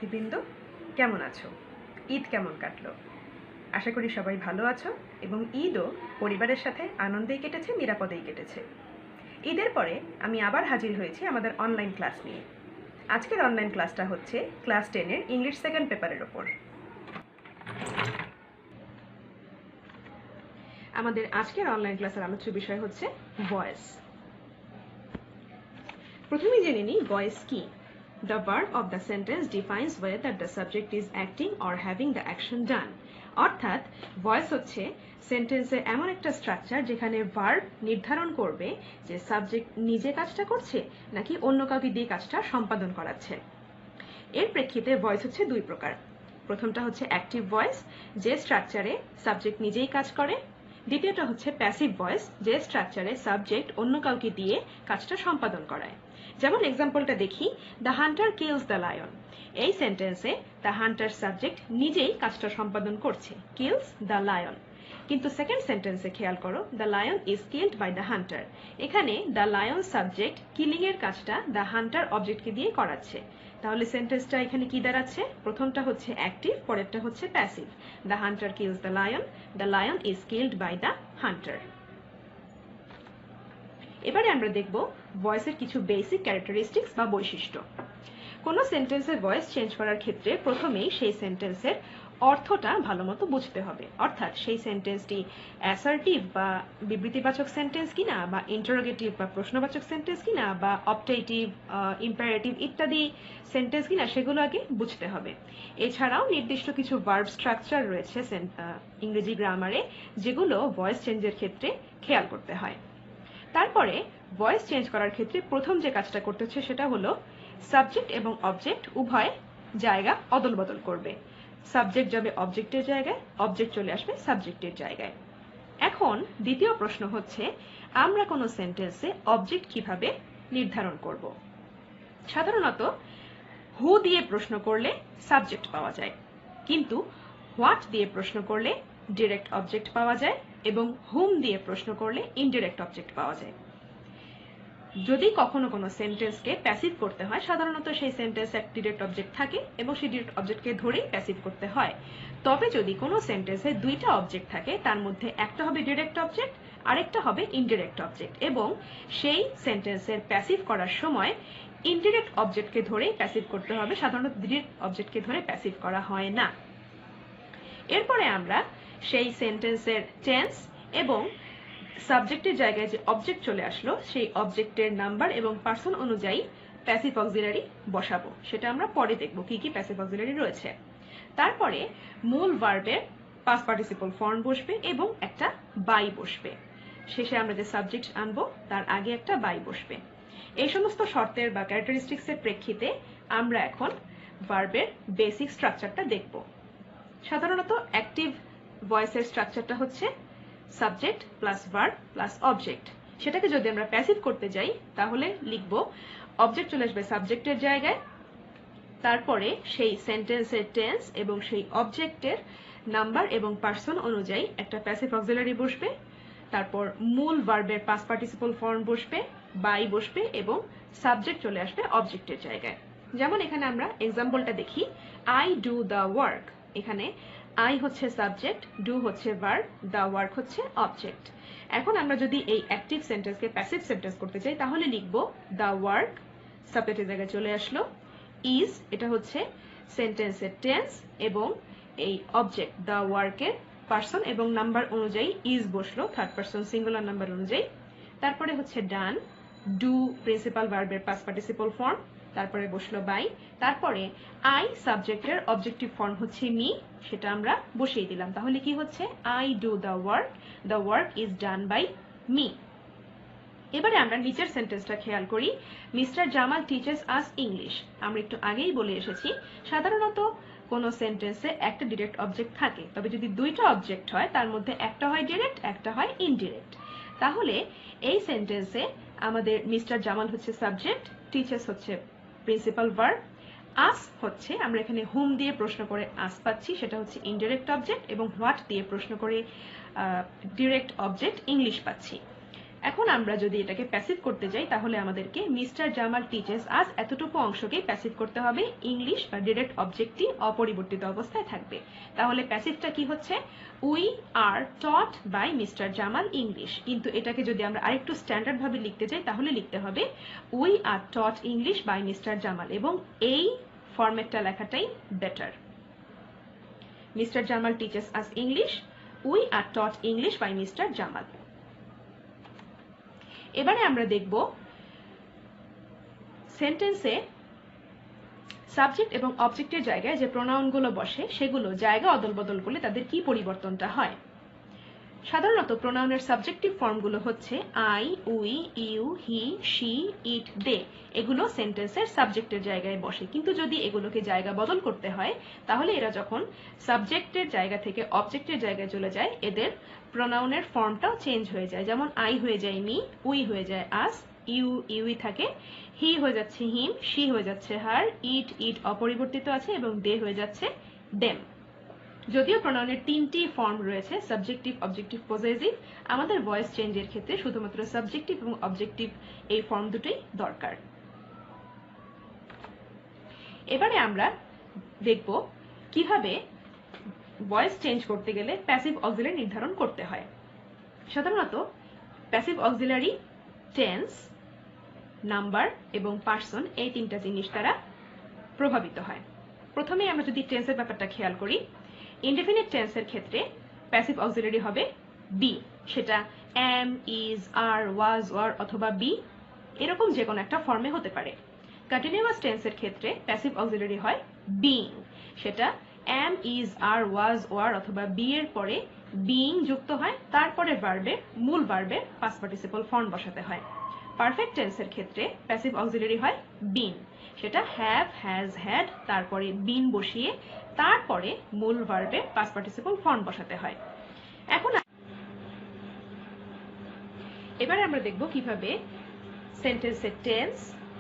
শিক্ষার্থীবৃন্দ কেমন আছো? ঈদ কেমন কাটলো? আশা করি সবাই ভালো আছো এবং ঈদও পরিবারের সাথে আনন্দেই কেটেছে, নিরাপদেই কেটেছে। ঈদের পরে আমি আবার হাজির হয়েছি আমাদের অনলাইন ক্লাস নিয়ে। আজকের অনলাইন ক্লাসটা হচ্ছে ক্লাস 10-এর ইংলিশ সেকেন্ড পেপারের ওপর। আমাদের আজকের অনলাইন ক্লাসের আলোচ্য বিষয় হচ্ছে ভয়েস। প্রথমে জেনে নিই ভয়েস কি। The verb of the sentence defines whether the subject is acting or having the action done. অর্থাৎ ভয়েস হচ্ছে সেন্টেন্সের এমন একটা স্ট্রাকচার যেখানে ভার্ব নির্ধারণ করবে যে সাবজেক্ট নিজে কাজটা করছে নাকি অন্য কাউকে দিয়ে কাজটা সম্পাদন করাচ্ছে। এর প্রেক্ষিতে ভয়েস হচ্ছে দুই প্রকার। প্রথমটা হচ্ছে অ্যাক্টিভ ভয়েস, যে স্ট্রাকচারে সাবজেক্ট নিজেই কাজ করে। দ্বিতীয়টা হচ্ছে প্যাসিভ ভয়েস, যে স্ট্রাকচারে সাবজেক্ট অন্য কাউকে দিয়ে কাজটা সম্পাদন করায়। যেমন এক্সাম্পলটা দেখি, the hunter kills the lion. এই সেন্টেন্সে দ্য হান্টার সাবজেক্ট নিজেই কাজটা সম্পাদন করছে, কিলস দ্য লায়ন। কিন্তু সেকেন্ড সেন্টেন্সে খেয়াল করো, the lion is killed by the hunter. এখানে দ্য লায়ন সাবজেক্ট কিলিং এর কাজটা দ্য হান্টার অবজেক্টকে দিয়ে করাচ্ছে। তাহলে সেন্টেন্সটা এখানে কি দাঁড়াচ্ছে? প্রথমটা হচ্ছে অ্যাক্টিভ, পরেরটা হচ্ছে passive. The hunter kills the lion is killed by the hunter. এবারে আমরা দেখব ভয়েসের কিছু বেসিক ক্যারেক্টারিস্টিক্স বা বৈশিষ্ট্য। কোনো সেন্টেন্সের ভয়েস চেঞ্জ করার ক্ষেত্রে প্রথমেই সেই সেন্টেন্সের অর্থটা ভালোমতো বুঝতে হবে। অর্থাৎ সেই সেন্টেন্সটি অ্যাসার্টিভ বা বিবৃতিবাচক সেন্টেন্স কিনা, বা ইন্টারোগেটিভ বা প্রশ্নবাচক সেন্টেন্স কিনা, বা অপটেটিভ, ইম্পারেটিভ ইত্যাদি সেন্টেন্স কিনা, সেগুলো আগে বুঝতে হবে। এছাড়াও নির্দিষ্ট কিছু ভার্ব স্ট্রাকচার রয়েছে ইংরেজি গ্রামারে, যেগুলো ভয়েস চেঞ্জের ক্ষেত্রে খেয়াল করতে হয়। তারপরে ভয়েস চেঞ্জ করার ক্ষেত্রে প্রথম যে কাজটা করতে হচ্ছে সেটা হলো সাবজেক্ট এবং অবজেক্ট উভয় জায়গা অদল বদল করবে। সাবজেক্ট যাবে অবজেক্টের জায়গায়, অবজেক্ট চলে আসবে সাবজেক্টের জায়গায়। এখন দ্বিতীয় প্রশ্ন হচ্ছে, আমরা কোনো সেন্টেন্সে অবজেক্ট কিভাবে নির্ধারণ করব? সাধারণত হু দিয়ে প্রশ্ন করলে সাবজেক্ট পাওয়া যায়, কিন্তু হোয়াট দিয়ে প্রশ্ন করলে ডিরেক্ট অবজেক্ট পাওয়া যায় এবং হুম দিয়ে প্রশ্ন করলে ইনডিরেক্ট অবজেক্ট পাওয়া যায়। যদি কখনো কোনো সেন্টেন্সকে প্যাসিভ করতে হয়, সাধারণত সেই সেন্টেন্স এক ডিরেক্ট অবজেক্ট থাকে এবং সেই ডিরেক্ট অবজেক্টকে ধরেই প্যাসিভ করতে হয়। তবে যদি কোনো সেন্টেন্সে দুইটা অবজেক্ট থাকে, তার মধ্যে একটা হবে ডিরেক্ট অবজেক্ট, আরেকটা হবে ইনডিরেক্ট অবজেক্ট, এবং সেই সেন্টেন্সের প্যাসিভ করার সময় ইনডিরেক্ট অবজেক্টকে ধরেই প্যাসিভ করতে হবে, সাধারণত ডিরেক্ট অবজেক্টকে ধরে প্যাসিভ করা হয় না। এরপরে আমরা সেই সেন্টেন্সের টেন্স এবং সাবজেক্টের জায়গায় যে অবজেক্ট চলে আসলো সেই অবজেক্টের নাম্বার এবং পার্সন অনুযায়ী প্যাসিভ অক্সিলারি বসাবো। সেটা আমরা পরে দেখব কি কি প্যাসিভ অক্সিলারি রয়েছে। তারপরে মূল ভার্বের পাস্ট পার্টিসিপল ফর্ম বসবে এবং একটা বাই বসবে। শেষে আমরা যে সাবজেক্ট আনবো তার আগে একটা বাই বসবে। এই সমস্ত শর্তের বা ক্যারেক্টারিস্টিক্সের প্রেক্ষিতে আমরা এখন ভার্বের বেসিক স্ট্রাকচারটা দেখব। সাধারণত অ্যাক্টিভ ভয়েসের স্ট্রাকচারটা হচ্ছে subject plus verb plus object. সেটাকে যদি আমরা প্যাসিভ করতে যাই তাহলে লিখব অবজেক্ট চলে আসবে সাবজেক্টের জায়গায়, তারপরে সেই সেন্টেন্সের টেন্স এবং সেই অবজেক্টের নাম্বার এবং পার্সন অনুযায়ী একটা প্যাসিভ অক্সিলারি বসবে, তারপর মূল ভার্বের পাস্ট পার্টিসিপল ফর্ম বসবে, বাই বসবে এবং সাবজেক্ট চলে আসবে অবজেক্টের জায়গায়। যেমন এখানে আমরা এক্সাম্পলটা দেখি, আই ডু দ্য ওয়ার্ক। এখানে আই হচ্ছে সাবজেক্ট, ডু হচ্ছে ভার্ব, দ্য ওয়ার্ক হচ্ছে অবজেক্ট। এখন আমরা যদি এই অ্যাক্টিভ সেন্টেন্সকে প্যাসিভ সেন্টেন্স করতে চাই তাহলে লিখব দ্য ওয়ার্ক, সাবজেক্টের জায়গায় চলে আসলো, ইজ, এটা হচ্ছে সেন্টেন্সের টেন্স এবং এই অবজেক্ট দ্য ওয়ার্কের পার্সন এবং নাম্বার অনুযায়ী ইজ বসলো, থার্ড পার্সন সিঙ্গুলার নাম্বার অনুযায়ী। তারপরে হচ্ছে ডান, ডু প্রিন্সিপাল ভার্বের পাস্ট পার্টিসিপল ফর্ম, তারপরে বসলো বাই, তারপরে আই সাবজেক্টের অবজেক্টিভ ফর্ম হচ্ছে মি, সেটা আমরা বসিয়ে দিলাম। তাহলে কি হচ্ছে, I do the work is done by me. এবারে আমরা নিচের সেন্টেন্সটা খেয়াল করি, Mister Jamal teaches us English. আমরা একটু আগেই বলে এসেছি সাধারণত কোনো সেন্টেন্সে একটা ডিরেক্ট অবজেক্ট থাকে, তবে যদি দুইটা অবজেক্ট হয় তার মধ্যে একটা হয় ডিরেক্ট, একটা হয় ইনডিরেক্ট। তাহলে এই সেন্টেন্সে আমাদের মিস্টার জামাল হচ্ছে সাবজেক্ট, টিচার্স হচ্ছে প্রিন্সিপাল ভার্ব, আস হচ্ছে, আমরা এখানে হুম দিয়ে প্রশ্ন করে আস পাচ্ছি, সেটা হচ্ছে ইনডিরেক্ট অবজেক্ট, এবং হোয়াট দিয়ে প্রশ্ন করে ডিরেক্ট অবজেক্ট ইংলিশ পাচ্ছি। এখন আমরা যদি এটাকে প্যাসিভ করতে যাই তাহলে আমাদেরকে মিস্টার জামাল টিচেস আজ এতটুকু অংশকে প্যাসিভ করতে হবে। ইংলিশ বা ডিরেক্ট অবজেক্টটি অপরিবর্তিত অবস্থায় থাকবে। তাহলে প্যাসিভটা কি হচ্ছে? We are taught by mister Jamal English. কিন্তু এটাকে যদি আমরা আরেকটু স্ট্যান্ডার্ড ভাবে লিখতে চাই তাহলে লিখতে হবে we are taught English by mister Jamal, এবং এই ফরম্যাটটা লেখাটাই better. Mister Jamal teaches us English, we are taught English by mister Jamal. এবারে আমরা দেখব সেন্টেন্সে সাবজেক্ট এবং অবজেক্টের জায়গায় যে প্রোনাউনগুলো বসে সেগুলো জায়গা অদল বদল করলে তাদের কি পরিবর্তনটা হয়। সাধারণত প্রোনাউনের সাবজেক্টিভ ফর্মগুলো হচ্ছে I, we, you, he, she, it, they. এগুলো সেন্টেন্সের সাবজেক্টের জায়গায় বসে। কিন্তু যদি এগুলোকে জায়গা বদল করতে হয় তাহলে এরা যখন সাবজেক্টের জায়গা থেকে অবজেক্টের জায়গায় চলে যায় এদের প্রোনাউনের ফর্মটাও চেঞ্জ হয়ে যায়। যেমন আই হয়ে যায় মি, উই হয়ে যায় আস, ইউ ইউই থাকে, হি হয়ে যাচ্ছে হিম, শি হয়ে যাচ্ছে হার, ইট ইট অপরিবর্তিত আছে এবং দে হয়ে যাচ্ছে দেম। যদিও প্রোনাউনের তিনটি ফর্ম রয়েছে, সাবজেক্টিভ, অবজেক্টিভ, পজেসিভ, আমাদের ভয়েস চেঞ্জের ক্ষেত্রে শুধুমাত্র সাবজেক্টিভ এবং অবজেক্টিভ এই ফর্ম দুটোই দরকার। এবারে আমরা দেখব কিভাবে ভয়েস চেঞ্জ করতে গেলে প্যাসিভ অক্সিলারি নির্ধারণ করতে হয়। সাধারণত প্যাসিভ অক্সিলারি টেন্স, নাম্বার এবং পার্সন এই তিনটা জিনিস দ্বারা প্রভাবিত হয়। প্রথমে আমরা যদি টেন্সের ব্যাপারটা খেয়াল করি, ইনডেফিনিট টেন্সের ক্ষেত্রে প্যাসিভ অক্সিলারি হবে বি। সেটা am, is, are, was, were অথবা বি এরকম যে কোনো একটা ফর্মে হতে পারে। কন্টিনিউয়াস টেন্সের ক্ষেত্রে প্যাসিভ অক্সিলারি হয় বিইং। সেটা am, is, are, was, were অথবা বি এর পরে বিইং যুক্ত হয়, তারপরে ভার্বের মূল ভার্বের পাস্ট পার্টিসিপল ফর্ম বসাতে হয়। পারফেক্ট টেন্সের ক্ষেত্রে প্যাসিভ অক্সিলারি হয় বিন। সেটা হ্যাভ, হ্যাজ, হ্যাড তারপরে বিন বসিয়ে তারপরে মূল ভার্বের পাস্ট পার্টিসিপল ফর্ম বসাতে হয়। এবারে আমরা দেখব কিভাবে সেন্টেন্সের টেন্স,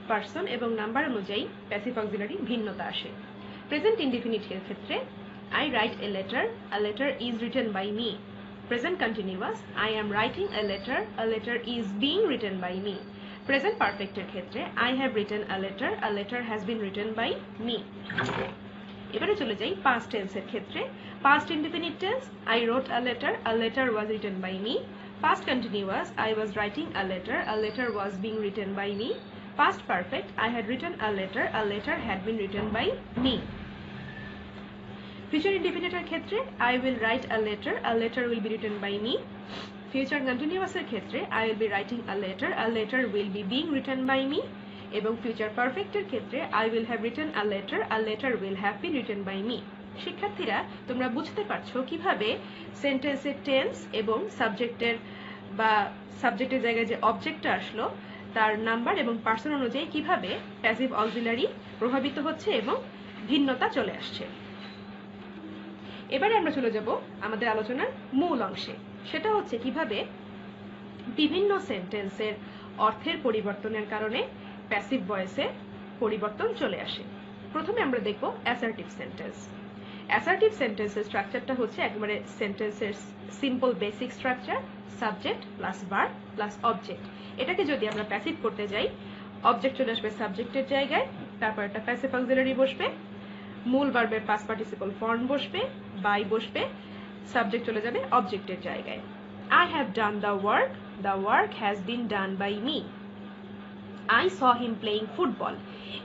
পার্সন এবং নাম্বার অনুযায়ী প্যাসিভ অক্সিলারি ভিন্নতা আসে। প্রেজেন্ট ইনডিফিনিটের ক্ষেত্রে I write a letter is written by me. Present continuous, I am writing a letter is being written by me. Present perfect এর ক্ষেত্রে I have written a letter has been written by me. এবারে চলে যাই past tense এর ক্ষেত্রে, past indefinite tense I wrote a letter was written by me. Past continuous, I was writing a letter was being written by me. Past perfect, I had written a letter had been written by me. Future indefinite এর ক্ষেত্রে I will write a letter will be written by me. Future continuous এর ক্ষেত্রে I will be writing a letter will be being written by me. এবং future perfect এর ক্ষেত্রে I will have written a letter will have been written by me. শিক্ষার্থীরা তোমরা বুঝতে পারছো কিভাবে সেন্টেন্সের টেন্স এবং সাবজেক্টের জায়গায় যে অবজেক্টটা আসলো তার নাম্বার এবং পার্সন অনুযায়ী কিভাবে প্যাসিভ অক্সিলারি প্রভাবিত হচ্ছে এবং ভিন্নতা চলে আসছে। এবারে আমরা চলে যাব আমাদের আলোচনার মূল অংশে। সেটা হচ্ছে কিভাবে বিভিন্ন সেন্টেন্সের অর্থের পরিবর্তনের কারণে প্যাসিভ ভয়েসে পরিবর্তন চলে আসে। প্রথমে আমরা দেখব অ্যাসার্টিভ সেন্টেন্স। অ্যাসার্টিভ সেন্টেন্সের স্ট্রাকচারটা হচ্ছে একেবারে সেন্টেন্সের simple basic structure, subject plus verb plus object. এটাকে যদি আমরা প্যাসিভ করতে যাই, অবজেক্ট চলে আসবে সাবজেক্টের জায়গায়, তারপর একটা প্যাসিভ অক্সিলারি বসবে, মূল ভার্বের পাস্ট পার্টিসিপল ফর্ম বসবে, বাই বসবে, সাবজেক্ট চলে যাবে অবজেক্টের জায়গায়। I have done the work has been done by me. I saw him playing football.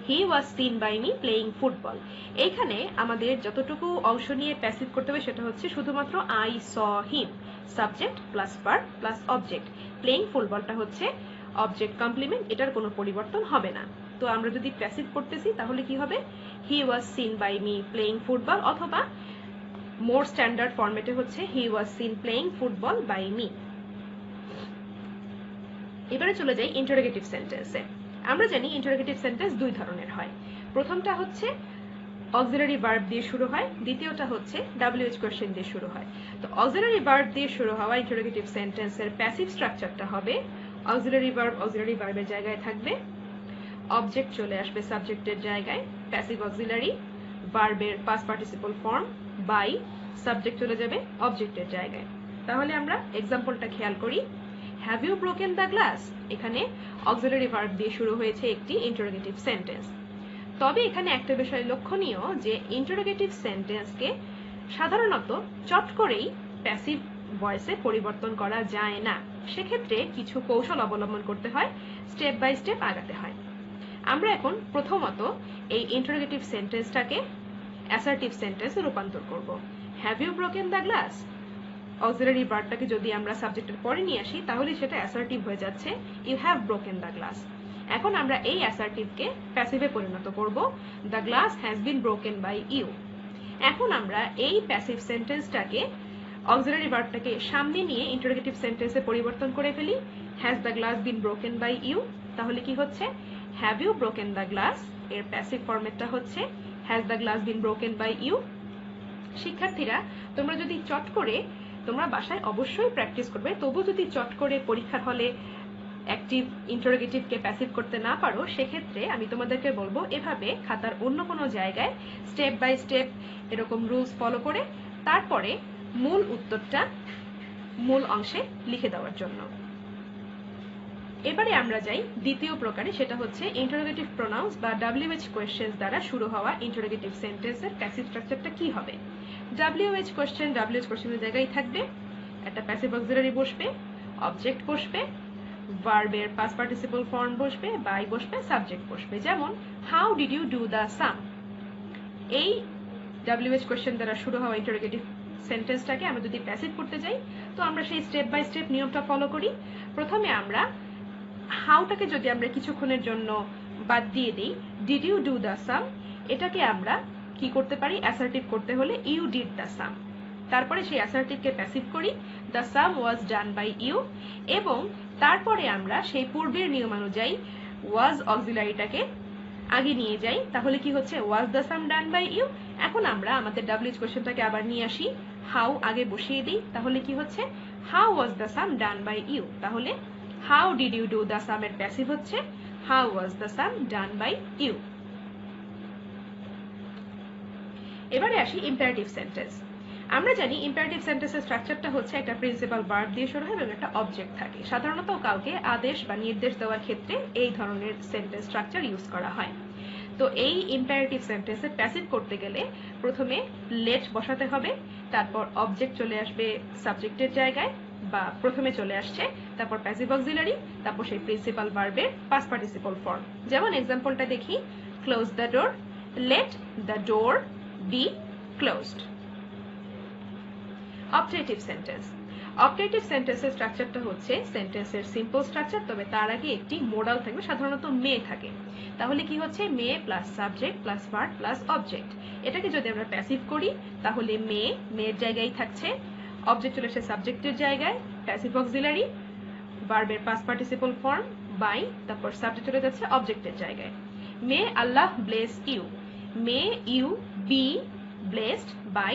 He was seen by me playing football. এখানে আমাদের যতটুকু অংশ নিয়ে প্যাসিভ করতে হবে সেটা হচ্ছে শুধুমাত্র I saw him, subject plus verb plus object. Playing ফুটবলটা হচ্ছে অবজেক্ট কমপ্লিমেন্ট, এটার কোনো পরিবর্তন হবে না। তো আমরা যদি প্যাসিভ করতেছি তাহলে কি হবে? He was seen by me playing football, অথবা মোর স্ট্যান্ডার্ড ফরম্যাটে হচ্ছে He was seen playing football by me. এবারে চলে যাই ইন্টারোগেটিভ সেন্টেন্সে। আমরা জানি ইন্টারোগেটিভ সেন্টেন্স দুই ধরনের হয়। প্রথমটা হচ্ছে অক্সিলারি ভার্ব দিয়ে শুরু হয়, দ্বিতীয়টা হচ্ছে WH কোয়েশ্চেন দিয়ে শুরু হয়। তো অক্সিলারি ভার্ব দিয়ে শুরু হওয়া ইন্টারোগেটিভ সেন্টেন্সের প্যাসিভ স্ট্রাকচারটা হবে অক্সিলারি ভার্বের জায়গায় থাকবে, অবজেক্ট চলে আসবে সাবজেক্টের জায়গায়, প্যাসিভ অক্সিলারি, ভার্বের past participle form by, subject চলে যাবে অবজেক্টের জায়গায়। তাহলে আমরা এক্সাম্পলটা খেয়াল করি। Have you broken the glass? এখানে অক্সিলারি ভার্ব দিয়ে শুরু হয়েছে একটি ইন্টারোগেটিভ সেন্টেন্স। তবে এখানে একটা বিষয় লক্ষণীয় যে ইন্টারোগেটিভ সেন্টেন্সকে সাধারণত চট করেই প্যাসিভ ভয়েসে পরিবর্তন করা যায় না। সেক্ষেত্রে কিছু কৌশল অবলম্বন করতে হয়, স্টেপ বাই স্টেপ আগাতে হয়। আমরা এখন প্রথমত এই ইন্টারোগেটিভ সেন্টেন্সটাকে অ্যাসার্টিভ সেন্টেন্সে রূপান্তর করব। Have you broken the glass? Auxiliary ভার্বটাকে যদি আমরা সাবজেক্টের পরে নিয়ে আসি তাহলে সেটা অ্যাসার্টিভ হয়ে যাচ্ছে, you have broken the glass. এখন আমরা এই অ্যাসার্টিভকে প্যাসিভে পরিণত করব, the glass has been broken by you. এখন আমরা এই প্যাসিভ সেন্টেন্সটাকে অক্সিলারি ভার্বটাকে সামনে নিয়ে ইন্টারোগেটিভ সেন্টেন্সে পরিবর্তন করে ফেলি, has the glass been broken by you. তাহলে কি হচ্ছে? Have you broken the glass এর প্যাসিভ ফরম্যাটটা হচ্ছে has the glass been broken by you. শিক্ষার্থীরা, তোমরা যদি চট করে, তোমরা বাসায় অবশ্যই প্র্যাকটিস করবে, তবু যদি চট করে পরীক্ষার হলে অ্যাক্টিভ ইন্টারোগেটিভকে প্যাসিভ করতে না পারো, সেক্ষেত্রে আমি তোমাদেরকে বলবো এভাবে খাতার অন্য কোনো জায়গায় স্টেপ বাই স্টেপ এরকম রুলস ফলো করে তারপরে মূল উত্তরটা মূল অংশে লিখে দেওয়ার জন্য। এবারে আমরা যাই দ্বিতীয় প্রকারে, সেটা হচ্ছে ইন্টারোগেটিভ প্রোনাউন্স বা WH কোয়েশ্চেন্স দ্বারা শুরু হওয়া ইন্টারোগেটিভ সেন্টেন্সের প্যাসিভ স্ট্রাকচারটা কি হবে। WH কোয়েশ্চেনের জায়গায় থাকবে একটা প্যাসিভ অক্সিলারি বসবে, অবজেক্ট বসবে, ভার্বের পাস্ট পার্টিসিপল ফর্ম বসবে, বাই বসবে, সাবজেক্ট বসবে। যেমন how did you do the same. এই WH কোয়েশ্চেন দ্বারা শুরু হওয়া ইন্টারোগেটিভ সেন্টেন্সটাকে আমরা যদি প্যাসিভ করতে যাই তো আমরা সেই স্টেপ বাই স্টেপ নিয়মটা ফলো করি। প্রথমে আমরা হাউটাকে যদি আমরা কিছুক্ষণের জন্য বাদ দিয়ে দিই, ডিড ইউ ডু দ্য সাম, এটাকে আমরা কি করতে পারি, অ্যাসার্টিভ করতে হলে ইউ ডিড দ্য সাম। তারপরে সেই অ্যাসার্টিভকে প্যাসিভ করি, the sum was done by you, এবং তারপরে আমরা সেই পূর্বের নিয়মানুযায়ী ওয়াজ অক্সিলারিটাকে আগে নিয়ে যাই। তাহলে কি হচ্ছে, was the some done by you. এখন আমরা আমাদের WH কোয়েশ্চেনটাকে আবার নিয়ে আসি, হাউ আগে বসিয়ে দিই। তাহলে কি হচ্ছে, how was the some done by you. তাহলে how did you do the same এর প্যাসিভ হচ্ছে how was the some done by you. এবারে আসি ইম্পারেটিভ সেন্টেন্স। আমরা জানি ইম্পারেটিভ সেন্টেন্সের স্ট্রাকচারটা হচ্ছে একটা প্রিন্সিপাল ভার্ব দিয়ে শুরু হয় এবং একটা অবজেক্ট থাকে। সাধারণত কাউকে আদেশ বা নির্দেশ দেওয়ার ক্ষেত্রে এই ধরনের সেন্টেন্স স্ট্রাকচার ইউজ করা হয়। তো এই ইম্পারেটিভ সেন্টেন্সে প্যাসিভ করতে গেলে প্রথমে লেট বসাতে হবে, তারপর অবজেক্ট চলে আসবে সাবজেক্টের জায়গায় বা প্রথমে চলে আসছে, তারপর প্যাসিভ অক্সিলারি, তারপর সেই প্রিন্সিপাল ভার্বের পাস্ট পার্টিসিপল ফর্ম। যেমন এক্সাম্পলটা দেখি, close the door, let the door be closed. Optative sentence. Optative সেন্টেন্সের স্ট্রাকচারটা হচ্ছে সেন্টেন্সের সিম্পল স্ট্রাকচার, তবে তার আগে একটি মোডাল থাকবে, সাধারণত মে থাকে। তাহলে কি হচ্ছে, may plus subject plus verb plus object. এটাকে যদি আমরা প্যাসিভ করি তাহলে মেয়ের জায়গায় থাকছে, অবজেক্ট চলে আসে সাবজেক্টের জায়গায়, প্যাসিভ অক্সিলারি, ভার্বের পাস্ট পার্টিসিপল ফর্ম বাই, তারপর সাবজেক্ট চলে যাচ্ছে অবজেক্টের জায়গায়। May Allah bless you, may you be blessed by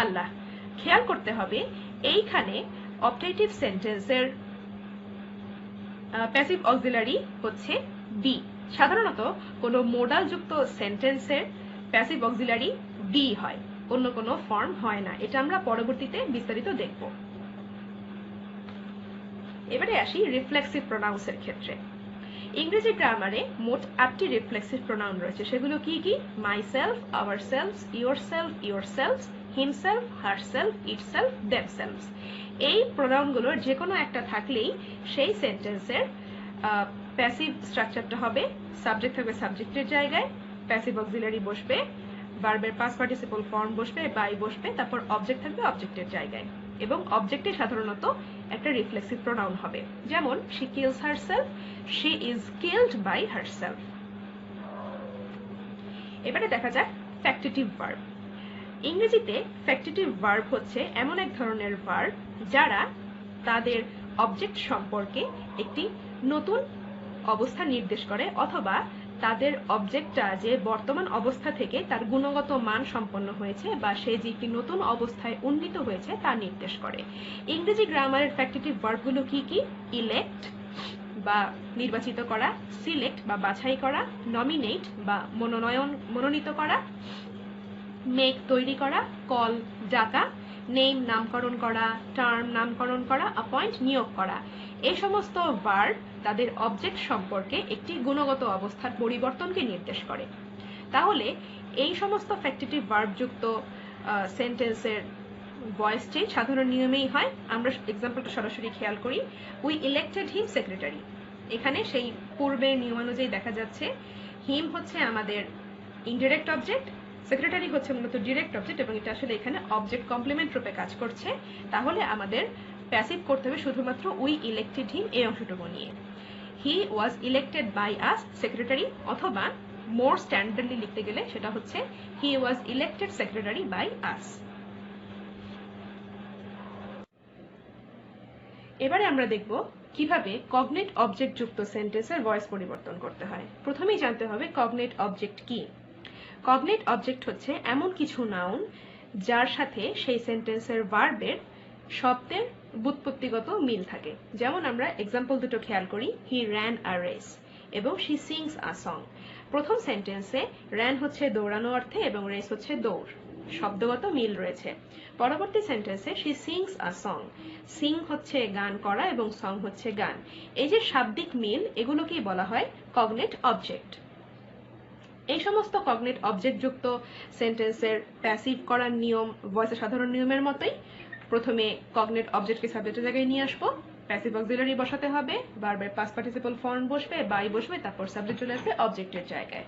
Allah. খেয়াল করতে হবে এইখানে অপটেটিভ সেন্টেন্সের প্যাসিভ অক্সিলারি হচ্ছে বি। সাধারণত কোনো মোডাল যুক্ত সেন্টেন্সের প্যাসিভ অক্সিলারি বি হয়, অন্য কোনো ফর্ম হয় না। এটা আমরা পরবর্তীতে বিস্তারিত দেখব। এবারে আসি রিফ্লেক্সিভ প্রোনাউন্সের ক্ষেত্রে। ইংরেজি গ্রামারে মোট 8টি রিফ্লেক্সিভ প্রোনাউন রয়েছে। সেগুলো কি কি? Myself, ourselves, yourself, yourselves, himself, herself, itself, themselves. এই প্রোনাউনগুলোর যে কোনো একটা থাকলেই সেই সেন্টেন্সের প্যাসিভ স্ট্রাকচারটা হবে, সাবজেক্ট থাকবে সাবজেক্টের জায়গায়, প্যাসিভ অক্সিলারি বসবে, ভার্বের পাস্ট পার্টিসিপল ফর্ম বসবে, বাই বসবে, তারপর অবজেক্ট থাকবে অবজেক্টের জায়গায়, এবং অবজেক্টে সাধারণত একটা রিফ্লেক্সিভ প্রোনাউন হবে। যেমন she kills herself, she is killed by herself. এবারে দেখা যাক ফ্যাক্টিটিভ ভার্ব। ইংরেজিতে ফ্যাক্টিটিভ ভার্ব হচ্ছে এমন এক ধরনের ভার্ব যারা তাদের অবজেক্ট সম্পর্কে একটি নতুন অবস্থা নির্দেশ করে, অথবা তাদের অবজেক্টটা যে বর্তমান অবস্থা থেকে তার গুণগত মান সম্পন্ন হয়েছে বা সে যে একটি নতুন অবস্থায় উন্নীত হয়েছে তা নির্দেশ করে। ইংরেজি গ্রামারের ফ্যাক্টিটিভ ভার্বগুলো কি কি? ইলেক্ট বা নির্বাচিত করা, সিলেক্ট বা বাছাই করা, নমিনেট বা মনোনীত করা, মেক তৈরি করা, কল ডাকা, নেম নামকরণ করা, টার্ম নামকরণ করা, অ্যাপয়েন্ট নিয়োগ করা। এই সমস্ত ভার্ব তাদের অবজেক্ট সম্পর্কে একটি গুণগত অবস্থার পরিবর্তনকে নির্দেশ করে। তাহলে এই সমস্ত ফ্যাক্টিটিভ ভার্ব যুক্ত সেন্টেন্সের ভয়েস চেঞ্জ সাধারণ নিয়মেই হয়। আমরা এক্সাম্পলটা সরাসরি খেয়াল করি। We elected him secretary. এখানে সেই পূর্বের নিয়মানুযায়ী দেখা যাচ্ছে হিম হচ্ছে আমাদের ইনডিরেক্ট অবজেক্ট, সেক্রেটারি হচ্ছে মূলত ডিরেক্ট অবজেক্ট, এবং এটা আসলে এখানে অবজেক্ট কমপ্লিমেন্ট রূপে কাজ করছে। তাহলে আমাদের প্যাসিভ করতে হবে শুধুমাত্র উই ইলেক্টেড হিম এই অংশটুকু নিয়ে। He was elected by us secretary, অথবা মোর স্ট্যান্ডার্ডলি লিখতে গেলে সেটা হচ্ছে he was elected secretary by us. এবারে আমরা দেখব কিভাবে কগনেট অবজেক্ট যুক্ত সেন্টেন্সের ভয়েস পরিবর্তন করতে হয়। প্রথমেই জানতে হবে কগনেট অবজেক্ট কি। কগনেট অবজেক্ট হচ্ছে এমন কিছু নাউন যার সাথে সেই সেন্টেন্সের ভার্বের শব্দের ব্যুৎপত্তিগত মিল থাকে। যেমন আমরা এক্সাম্পল দুটো খেয়াল করি, হি র্যান আ রেস এবং শি সিংস আ সং। প্রথম সেন্টেন্সে র্যান হচ্ছে দৌড়ানো অর্থে এবং রেস হচ্ছে দৌড়, শব্দগত মিল রয়েছে। পরবর্তী সেন্টেন্সে she sings a song, Singh হচ্ছে গান করা এবং সং হচ্ছে গান। এই যে শাব্দিক মিল, এগুলোকেই বলা হয় কগনেট অবজেক্ট। এই সমস্ত কগনেট অবজেক্ট যুক্ত সেন্টেন্সের প্যাসিভ করার নিয়ম ভয়েসের সাধারণ নিয়মের মতোই। প্রথমে কগনেট অবজেক্টকে সাবজেক্টের জায়গায় নিয়ে আসবো, প্যাসিভ অক্সিলারি বসাতে হবে, ভার্বের পাস্ট পার্টিসিপল ফর্ম বসবে, বাই বসবে, তারপর সাবজেক্ট চলে আসবে অবজেক্টের জায়গায়।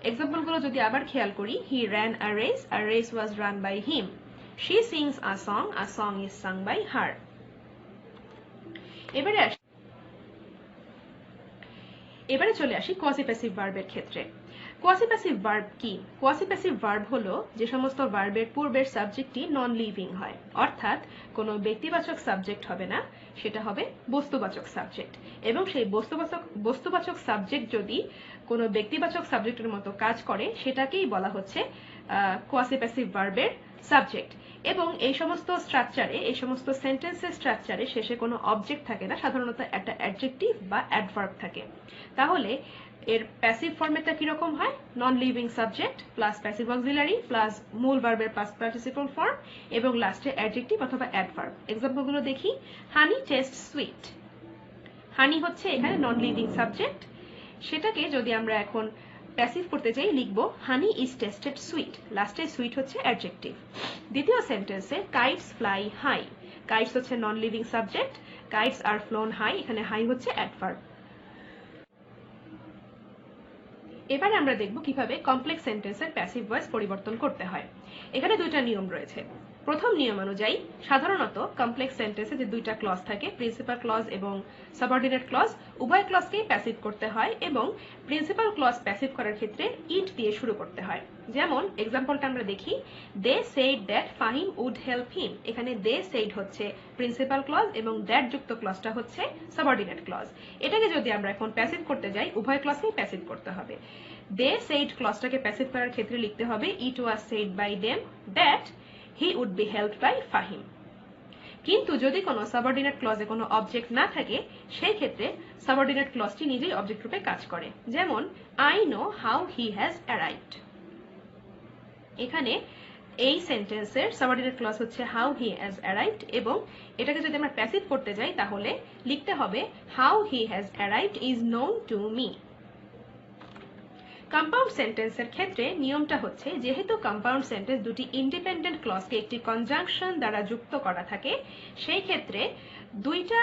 এক্সাম্পলগুলো যদি আবার খেয়াল করি, he ran a race was run by him, she sings a song is sung by her. এবারে চলে আসি কোয়াজি-প্যাসিভ ভার্বের ক্ষেত্রে। কোয়াজি-প্যাসিভ ভার্ব কি? কোয়াজি-প্যাসিভ ভার্ব হলো যে সমস্ত ভার্বের পূর্বের সাবজেক্টটি নন লিভিং হয়, অর্থাৎ কোনো ব্যক্তিবাচক সাবজেক্ট হবে না, সেটা হবে বস্তুবাচক সাবজেক্ট। এবং সেই বস্তুবাচক সাবজেক্ট যদি কোনো ব্যক্তিবাচক সাবজেক্টের মতো কাজ করে, সেটাকেই বলা হচ্ছে কোয়াজি-প্যাসিভ ভার্বের সাবজেক্ট। এবং এই সমস্ত স্ট্রাকচারে, এই সমস্ত সেন্টেন্সের স্ট্রাকচারে শেষে কোনো অবজেক্ট থাকে না, সাধারণত একটা অ্যাডজেক্টিভ বা অ্যাডভার্ব থাকে। তাহলে এর প্যাসিভ ফরম্যাটটা কিরকম হয়? নন living subject plus passive auxiliary plus মূল ভার্বের পাস্ট পার্টিসিপল ফর্ম এবং লাস্টে অ্যাডজেক্টিভ অথবা অ্যাডভার্ব। এক্সাম্পলগুলো দেখি, হানি টেস্ট সুইট। হানি হচ্ছে এখানে নন লিভিং সাবজেক্ট, সেটাকে যদি আমরা এখন প্যাসিভ করতে চাই লিখবো হানি ইজ টেস্টেড সুইট, লাস্টে সুইট হচ্ছে অ্যাডজেক্টিভ। দ্বিতীয় সেন্টেন্সে কাইটস ফ্লাই হাই, কাইটস হচ্ছে নন লিভিং সাবজেক্ট, কাইটস আর ফ্লোন হাই, এখানে হাই হচ্ছে অ্যাডভার্ব। এবারে আমরা দেখব কিভাবে কমপ্লেক্স সেন্টেন্সের প্যাসিভ ভয়েস পরিবর্তন করতে হয়। এখানে দুইটা নিয়ম রয়েছে। প্রথম নিয়ম অনুযায়ী সাধারণত কমপ্লেক্স সেন্টেন্সে যে দুইটা ক্লজ থাকে, প্রিন্সিপাল ক্লজ এবং সাবঅর্ডিনেট ক্লজ, উভয় ক্লজকেই প্যাসিভ করতে হয় এবং প্রিন্সিপাল ক্লজ প্যাসিভ করার ক্ষেত্রে ইট দিয়ে শুরু করতে হয়। যেমন এক্সাম্পলটা আমরা দেখি, they said that Fahim would help him. এখানে দে সেড হচ্ছে প্রিন্সিপাল ক্লজ এবং দ্যাট যুক্ত ক্লজটা হচ্ছে সাবঅর্ডিনেট ক্লজ। এটাকে যদি আমরা এখন প্যাসিভ করতে যাই, উভয় ক্লজকেই প্যাসিভ করতে হবে। দে সেড ক্লজটাকে প্যাসিভ করার ক্ষেত্রে লিখতে হবে it was said by them that he would be helped by Fahim. কিন্তু যদি কোনো সাবঅর্ডিনেট ক্লজে কোনো অবজেক্ট না থাকে, সেই ক্ষেত্রে সাবঅর্ডিনেট ক্লজটি নিজেই অবজেক্ট রূপে কাজ করে। যেমন I know how he has arrived। এখানে এই সেন্টেন্সের সাবঅর্ডিনেট ক্লজ হচ্ছে how he has arrived এবং এটাকে যদি আমরা প্যাসিভ করতে যাই তাহলে লিখতে হবে how he has arrived is known to me। Compound সেন্টেন্সের ক্ষেত্রে নিয়মটা হচ্ছে, যেহেতু কম্পাউন্ড সেন্টেন্স দুটি ইন্ডিপেন্ডেন্ট ক্লজকে একটি কনজাংশন দ্বারা যুক্ত করা থাকে, সেই ক্ষেত্রে দুইটা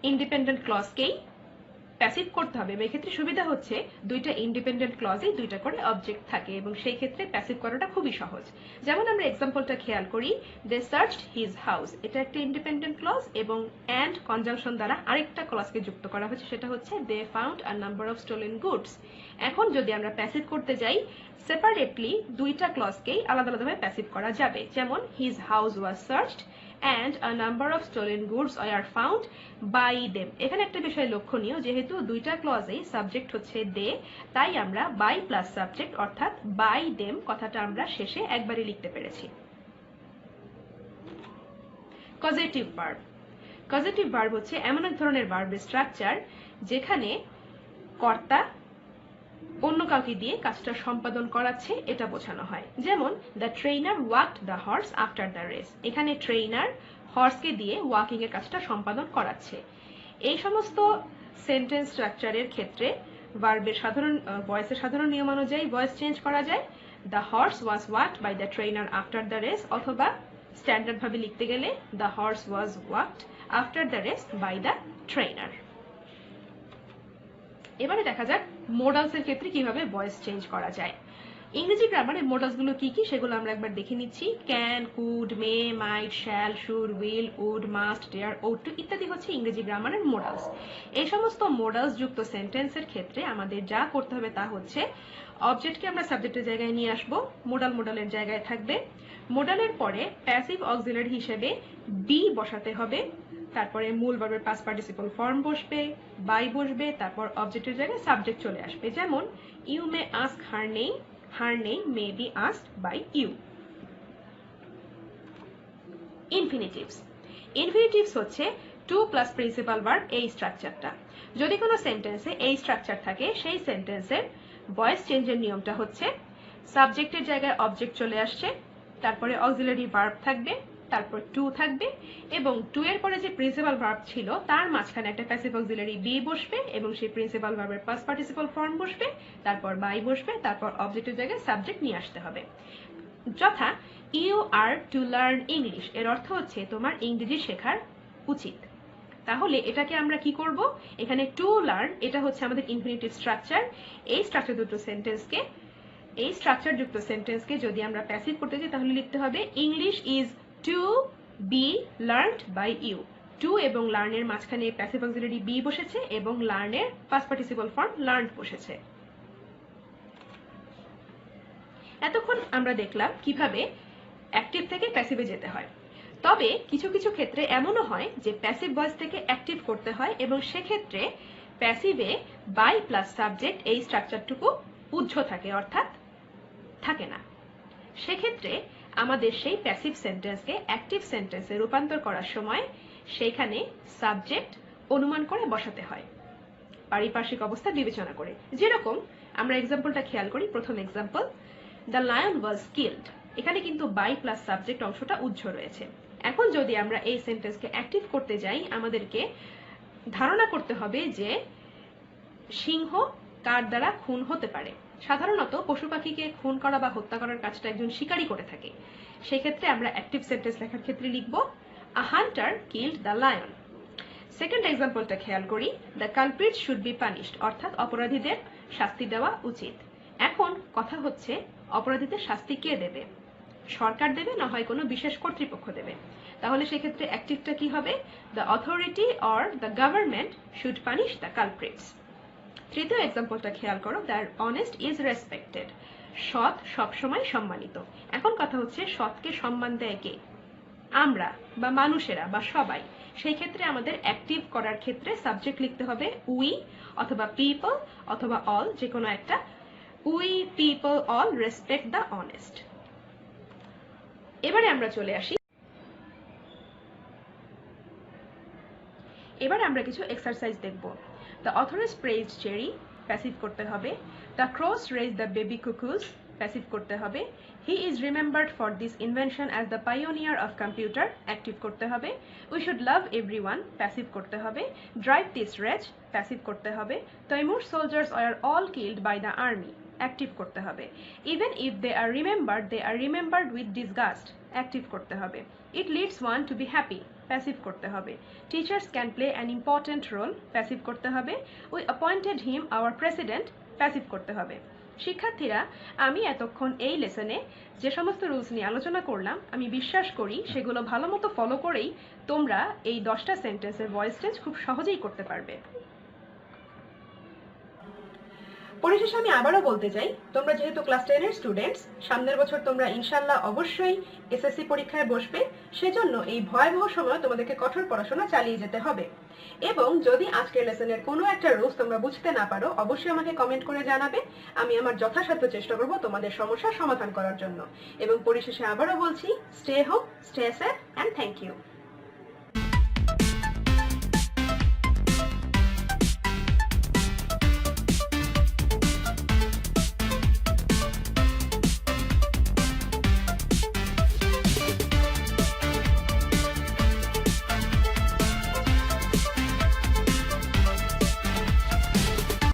ইন্ডিপেন্ডেন্ট ক্লজকেই প্যাসিভ করতে হবে। এই ক্ষেত্রে সুবিধা হচ্ছে দুইটা ইন্ডিপেন্ডেন্ট ক্লজেই দুইটা করে অবজেক্ট থাকে এবং সেই ক্ষেত্রে প্যাসিভ করাটা খুবই সহজ। যেমন আমরা এক্সাম্পলটা খেয়াল করি, দে সার্চড হিজ হাউস, এটা একটা ইন্ডিপেন্ডেন্ট ক্লজ এবং অ্যান্ড কনজাংশন দ্বারা আরেকটা ক্লজকে যুক্ত করা হয়েছে, সেটা হচ্ছে they found a number of stolen goods. এখন যদি আমরা প্যাসিভ করতে যাই, সেপারেটলি দুইটা ক্লজকেই আলাদা আলাদাভাবে প্যাসিভ করা যাবে। যেমন his house was searched and a number of stolen goods are found by them। এখানে একটা বিষয় লক্ষণীয়, যেহেতু দুইটা ক্লজেই সাবজেক্ট হচ্ছে দে, তাই আমরা বাই প্লাস সাবজেক্ট অর্থাৎ বাই দেম কথাটা আমরা শেষে একবারই লিখতে পেরেছি। Causative verb. কজেটিভ ভার্ব হচ্ছে এমন এক ধরনের ভার্বের স্ট্রাকচার যেখানে কর্তা অন্য কাউকে দিয়ে কাজটা সম্পাদন করাচ্ছে, এটা বোঝানো হয়। যেমন the trainer walked the horse after the race. এখানে ট্রেনার হর্সকে দিয়ে ওয়াকিং এর কাজটা সম্পাদন করাচ্ছে। এই সমস্ত সেন্টেন্স স্ট্রাকচারের ক্ষেত্রে ভার্বের ভয়েসের সাধারণ নিয়ম অনুযায়ী ভয়েস চেঞ্জ করা যায়। The horse was walked by the trainer after the race, অথবা স্ট্যান্ডার্ড ভাবে লিখতে গেলে the horse was walked after the race by the trainer. এবারে দেখা যাক মোডালস এর ক্ষেত্রে কিভাবে ভয়েস চেঞ্জ করা যায়। ইংরেজি গ্রামারে মোডালস গুলো কি কি সেগুলো আমরা একবার দেখে নিচ্ছি। Can, could, may, might, shall, should, will, would, must, dare, ought to ইত্যাদি হচ্ছে ইংরেজি গ্রামারের মোডালস। এই সমস্ত মোডালস যুক্ত সেন্টেন্সের ক্ষেত্রে আমাদের যা করতে হবে তা হচ্ছে অবজেক্টকে আমরা সাবজেক্টের জায়গায় নিয়ে আসবো, মোডালের জায়গায় থাকবে। মোডালের পরে প্যাসিভ অক্সিলারি হিসেবে বি বসাতে হবে, তারপরে মূল ভার্বের পাস্ট পার্টিসিপল ফর্ম বসবে, বাই বসবে, তারপর অবজেক্টের জায়গায় সাবজেক্ট চলে আসবে। যেমন you may ask her name may be asked by you. Infinitives হচ্ছে টু প্লাস প্রিন্সিপাল ভার্ব এই স্ট্রাকচারটা। যদি কোনো সেন্টেন্সে এই স্ট্রাকচার থাকে সেই সেন্টেন্সের ভয়েস চেঞ্জের নিয়মটা হচ্ছে সাবজেক্টের জায়গায় অবজেক্ট চলে আসছে, তারপরে অক্সিলারি ভার্ব থাকবে, তারপর টু থাকবে, এবং টু এর পরে যে প্রিন্সিপাল ভার্ব ছিল তার মাঝখানে একটা প্যাসিভ অক্সিলারি বি বসবে এবং সেই প্রিন্সিপাল ভার্বের পাস্ট পার্টিসিপল ফর্ম বসবে, তারপর বাই বসবে, তারপর অবজেক্টের জায়গায় সাবজেক্ট নিয়ে আসতে হবে। যথা you are to learn English, এর অর্থ হচ্ছে তোমার ইংরেজি শেখার উচিত। তাহলে এটাকে আমরা কি করব, এখানে টু লার্ন এটা হচ্ছে আমাদের ইনফিনিটিভ স্ট্রাকচার। এই স্ট্রাকচার যুক্ত সেন্টেন্সকে যদি আমরা প্যাসিভ করতে চাই তাহলে লিখতে হবে English is to be learned by you. To এবং লার্ন এর মাঝখানে প্যাসিভ অক্সিলারি বি বসেছে এবং লার্ন এর পাস্ট পার্টিসিপল ফর্ম লার্নড বসেছে। এতক্ষণ আমরা দেখলাম কিভাবে অ্যাক্টিভ থেকে প্যাসিভে যেতে হয়। তবে কিছু কিছু ক্ষেত্রে এমনও হয় যে প্যাসিভ ভয়েস থেকে অ্যাক্টিভ করতে হয় এবং সেক্ষেত্রে প্যাসিভে বাই প্লাস সাবজেক্ট এই স্ট্রাকচারটুকু উহ্য থাকে, অর্থাৎ থাকে না। সেক্ষেত্রে আমাদের সেই প্যাসিভ সেন্টেন্সকে অ্যাক্টিভ সেন্টেন্সে রূপান্তর করার সময় সেইখানে সাবজেক্ট অনুমান করে বসাতে হয়, পারিপার্শ্বিক অবস্থা বিবেচনা করে। যেরকম আমরা এক্সাম্পলটা খেয়াল করি, প্রথম example the lion was killed, এখানে কিন্তু বাই প্লাস সাবজেক্ট অংশটা উহ্য রয়েছে। এখন যদি আমরা এই সেন্টেন্সকে অ্যাক্টিভ করতে যাই আমাদেরকে ধারণা করতে হবে যে সিংহ কার দ্বারা খুন হতে পারে। সাধারণত পশু পাখিকে খুন করা বা হত্যা করার কাজটা একজন শিকারী করে থাকে। সেক্ষেত্রে আমরা অ্যাক্টিভ সেন্টেন্স লেখার ক্ষেত্রে লিখব a hunter killed the lion. Second এক্সাম্পলটা খেয়াল করি, the culprit should be punished, অর্থাৎ অপরাধীদের শাস্তি দেওয়া উচিত। এখন কথা হচ্ছে অপরাধীদের শাস্তি কে দেবে, সরকার দেবে না হয় কোনো বিশেষ কর্তৃপক্ষ দেবে। তাহলে সেক্ষেত্রে অ্যাক্টিভটা কি হবে, the authority or the government should punish the culprits. তৃতীয় এক্সাম্পলটা খেয়াল করো, দ্য অনেস্ট ইজ রেসপেক্টেড, সৎ সবসময় সম্মানিত। এখন কথা হচ্ছে সৎকে সম্মান দেয় কে, আমরা বা মানুষেরা বা সবাই। সেই ক্ষেত্রে আমাদের অ্যাক্টিভ করার ক্ষেত্রে সাবজেক্ট লিখতে হবে উই অথবা পিপল অথবা অল, যে কোনো একটা। We people all respect the honest. এবারে আমরা চলে আসি, এবার আমরা কিছু এক্সারসাইজ দেখব। The authoress praised cherry, passive করতে হবে। The crows raise the baby cuckoos, passive করতে হবে। He is remembered for this invention as the pioneer of computer, active করতে হবে। We should love everyone, passive করতে হবে। ড্রাইভ দিস রেজ, প্যাসিভ করতে হবে। Taimur soldiers are all killed by the army, active করতে হবে। Even if they are remembered with disgust, active করতে হবে। It leads one to be happy, passive করতে হবে। Teachers can play an important role, passive করতে হবে। We appointed him our president, passive করতে হবে। শিক্ষার্থীরা, আমি এতক্ষণ এই লেসনে যে সমস্ত রুলস নিয়ে আলোচনা করলাম আমি বিশ্বাস করি সেগুলো ভালো মতো ফলো করেই তোমরা এই 10টা সেন্টেন্সের ভয়েস চেঞ্জ খুব সহজেই করতে পারবে। পরিশেষে আমি আবারও বলতে চাই, তোমরা যেহেতু ক্লাস 10-এর স্টুডেন্টস, সামনের বছর তোমরা ইনশাল্লাহ অবশ্যই এসএসসি পরীক্ষায় বসবে। সেজন্য এই ভয়াবহ সময় তোমাদেরকে কঠোর পড়াশোনা চালিয়ে যেতে হবে। এবং যদি আজকের লেসনের কোনো একটা রুলস তোমরা বুঝতে না পারো অবশ্যই আমাকে কমেন্ট করে জানাবে। আমি আমার যথাসাধ্য চেষ্টা করব তোমাদের সমস্যার সমাধান করার জন্য। এবং পরিশেষে আবারও বলছি, stay home, stay safe and thank you.